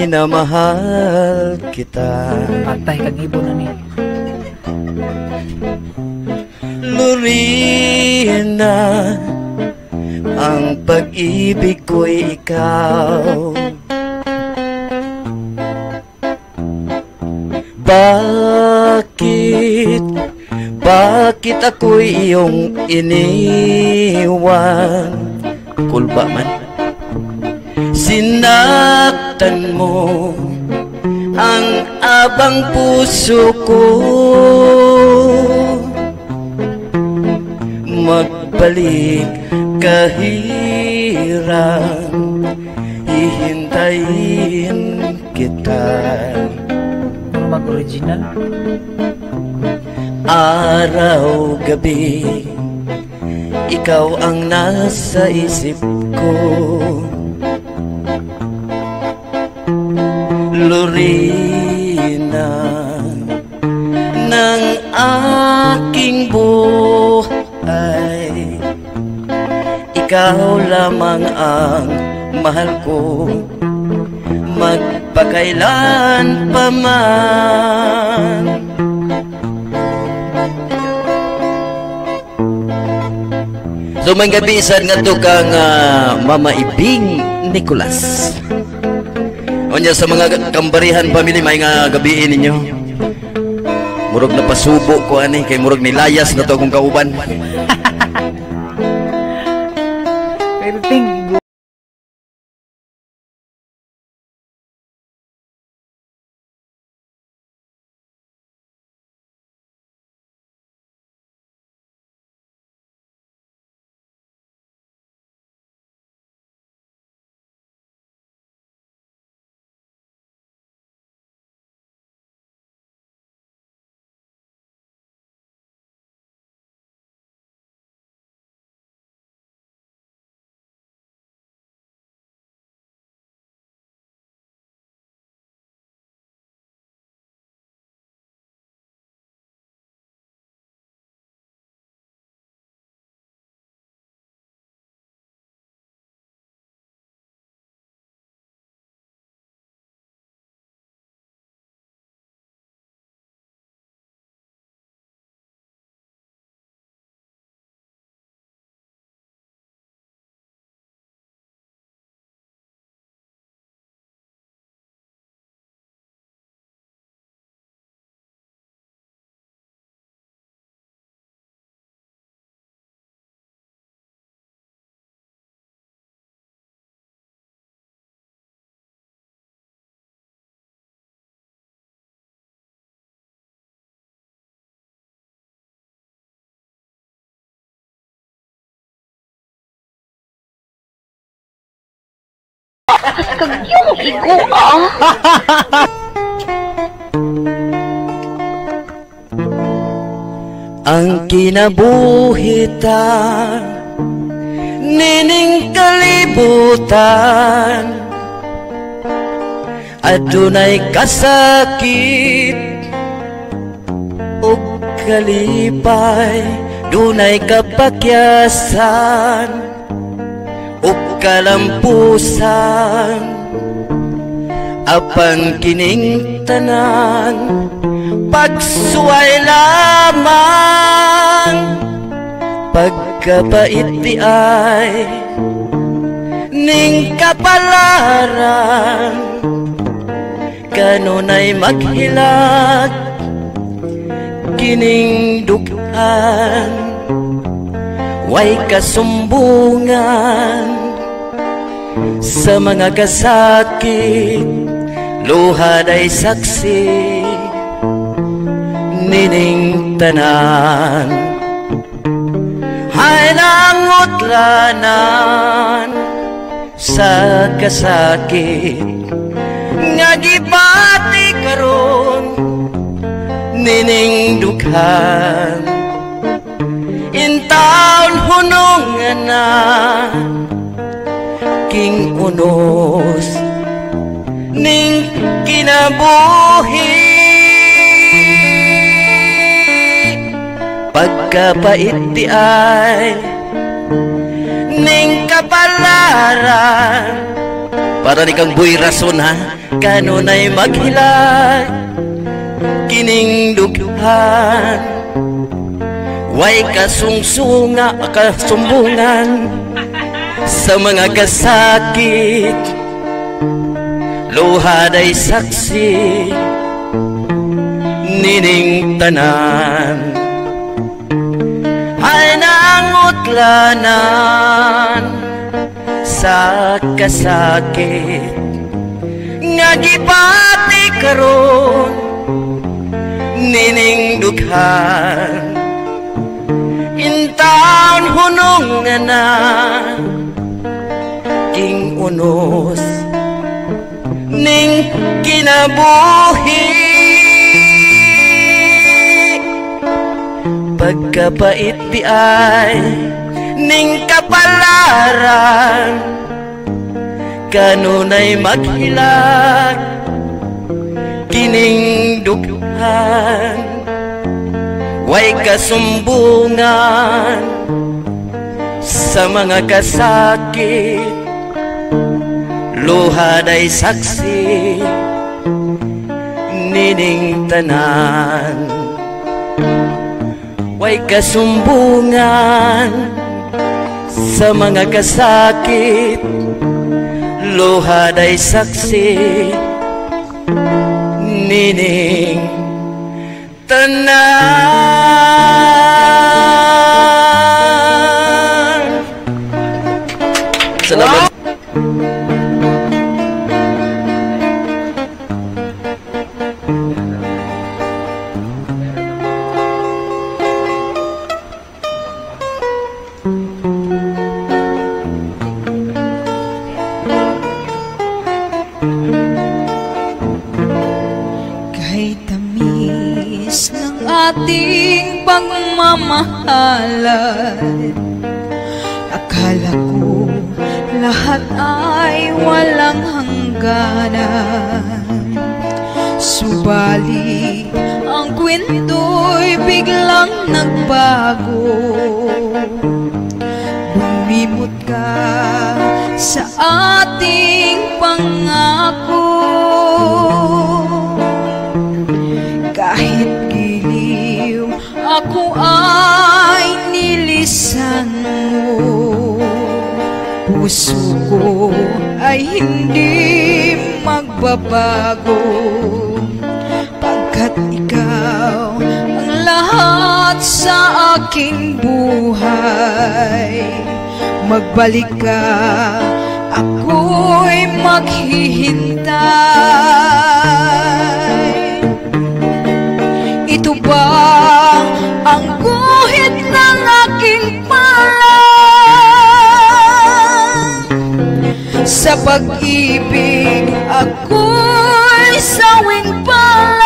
minamahal kita. Patay kang ibon na ni. Lorena, ang pag-ibig ko'y ikaw. Bakit ako'y iyong iniwan? Kulba man. Sinaktan mo ang abang puso ko. Magbalik kahirang, hihintayin kita. Mag-original. Araw, gabi, ikaw ang nasa isip ko. Lorena, ng aking buhay, ikaw lamang ang mahal ko, magpakailan pa man. So may gabi sad nga to kang Mama Ibing Nicolas. Onya sa mga kambarihan family, may nga gabi ninyo. Murag na pasubo ko ani kay murag nilayas na to akong kauban. Pero ting kagyong igo ah. Ang kinabuhitan, nining kalibutan, adunay kasakit ug kalipay, dunay kapakyasan ug kalampusan. Apan kining tanan pagsuway lamang, pagkapait ti ay ning kapalaran. Kanunay maghilat kining dugan, way kasumbungan sa mga kasakit, luhad ay saksi nining tanan. Hay nangutlanan sa kasakit nga gibati karon nining dughan. Intaon hunong na king unos ning kinabuhi, pagkapait ti ay ning kapalaran, para ni kang buhay rason ha, kanunay maghilag kining dughan, way kasungsunga kasumbungan sa mga kasakit, luha day saksi nining tanan, ay nangutlanan sa kasakit nga gipati karon nining dughan, intaon hunong nga na king unos ning kinabuhi, pagkapait di ay ning kapalaran, kanunay maghilag kining dughan, way kasumbungan sa mga kasakit, luha day saksi nining tanan, way kasumbungan sa mga kasakit, luha day saksi nining tanan. Salamat. Ating pagmamahalan, akala ko lahat ay walang hangganan, subali ang kwento'y biglang nagbago. Lumimot ka sa ating pangako, kahit ako ay nilisan mo, puso ko ay hindi magbabago, pagkat ikaw ang lahat sa aking buhay. Magbalik ka, ako'y maghihintay. Ito ba ang guhit ng aking palad? Sa pag-ibig ako'y sawing palad.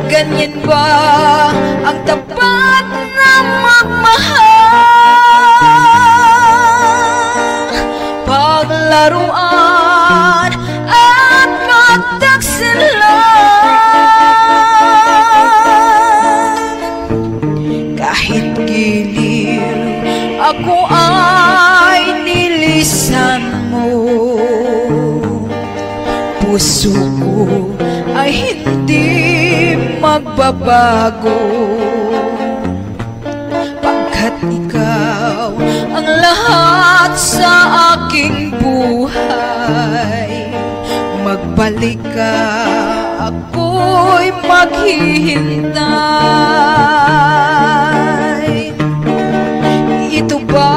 Ganyan ba ang tapat na magmahal? Paglaruan at pagtaksilan, kahit giliw ako ay nilisan mo, puso ko ay hindi magbabago, pagkat ikaw ang lahat sa aking buhay. Magbalik ka, ako'y maghihintay. Ito ba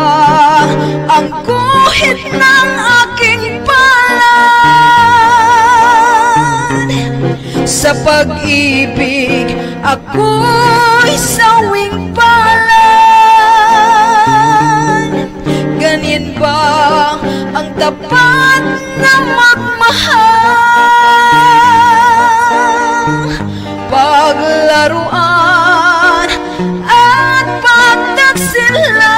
ang guhit ng aking palad? Sa pag-ibig ako'y sawing palad. Ganyan ba ang tapat na magmahal? Paglaruan at pagtaksilan,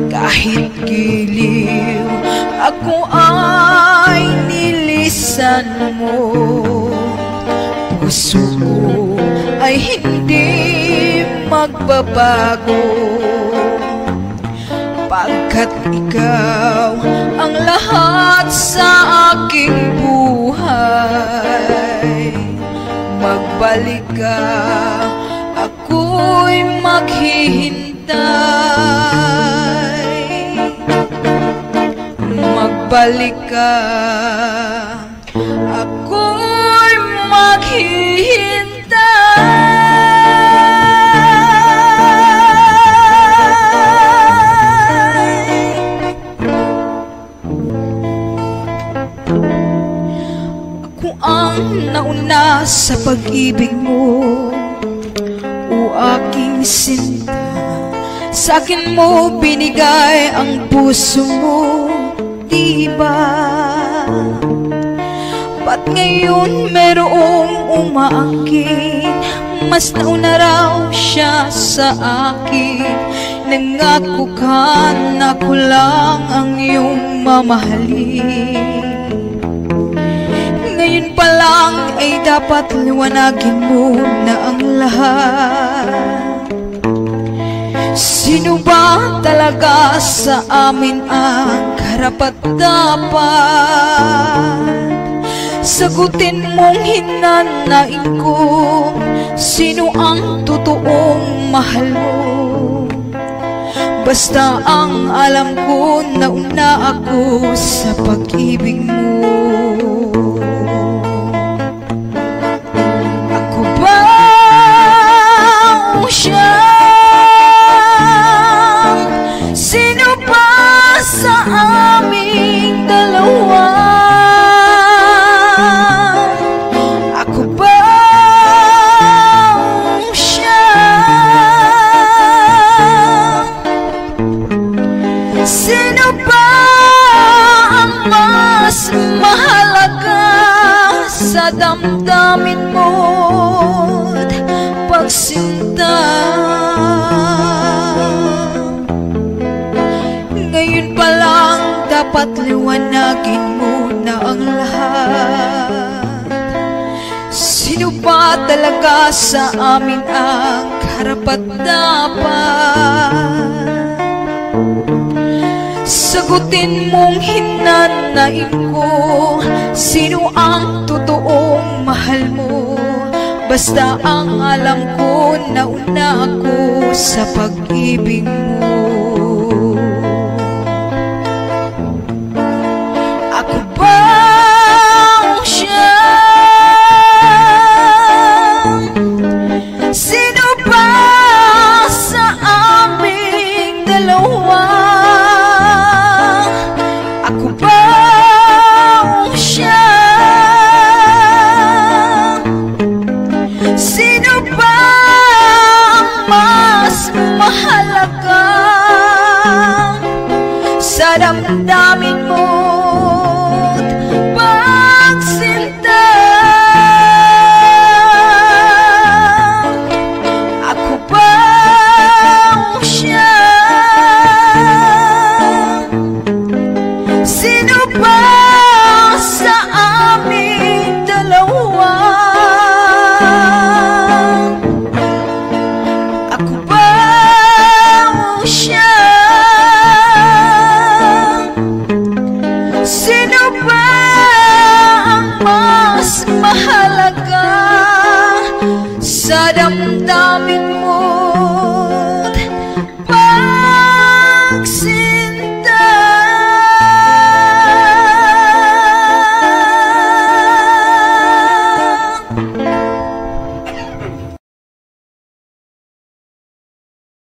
kahit giliw ako ay nilisan mo, puso ko ay hindi magbabago, pagkat ikaw ang lahat sa aking buhay. Magbalik ka, ako'y maghihintay. Magbalik ka, ako'y maghihintay. Ako ang nauna sa pag-ibig mo, o aking sinta. Sa'kin mo binigay ang puso mo, diba? Ba't ngayon merong umaangkin? Mas nauna raw siya sa akin. Nangako ka na ko lang ang iyong mamahalin. Ngayon pa lang ay dapat liwanagin mo na ang lahat. Sino ba talaga sa amin ang karapat-dapat? Sagutin mong hinanain ko, sino ang totoong mahal mo? Basta ang alam ko, nauna ako sa pag-ibig mo. Ako ba o siya? Sino ba sa aming dalawa? Ako ba o siya? Sino ba ang mas mahalaga sa damdamin mo't pagsinta? Ngayon pa lang dapat liwanagin mo na ang lahat. Sino ba talaga sa amin ang karapat-dapat? Sagutin mong hinanain ko, sino ang totoong mahal mo? Basta ang alam ko, nauna ako sa pag-ibig mo. Ako ba o siya? Sino ba sa aming dalawa? Ako ba o siya? Sino ba ang mas mahalaga sa damdamin mo't pagsinta? Ako ba o siya? Sino ba